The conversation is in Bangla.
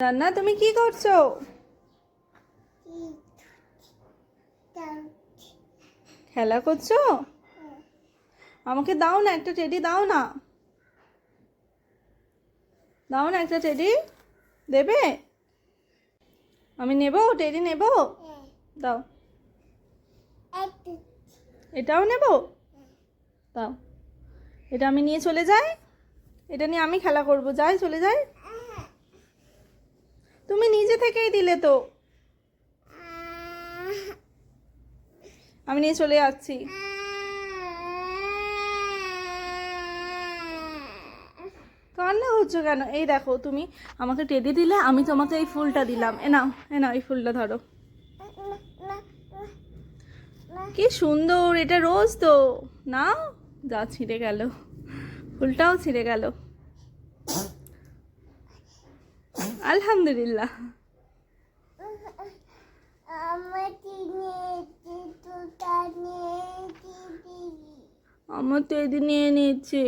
রান্না তুমি কি করছো? খেলা করছো? আমাকে দাও না, একটা টেডি দাও না, দাও না একটা টেডি। দেবে? আমি নেব, টেডি নেব। দাও। এটাও নেব। দাও। এটা আমি নিয়ে চলে যাই, এটা নিয়ে আমি খেলা করব। যাই, চলে যাই। তুমি নিজে থেকেই দিলে তো। আমি নিয়ে চলে যাচ্ছি। কান্না হচ্ছে কেন? এই দেখো, তুমি আমাকে টেডি দিলে, আমি তোমাকে এই ফুলটা দিলাম। এ নাও, এ নাও, এই ফুলটা ধরো। কি সুন্দর, এটা রোজ তো। নাও। যা, ছিঁড়ে গেল, ফুলটাও ছিঁড়ে গেল। আলহামদুলিল্লাহ। আমার টেডি নিয়ে নিচ্ছে।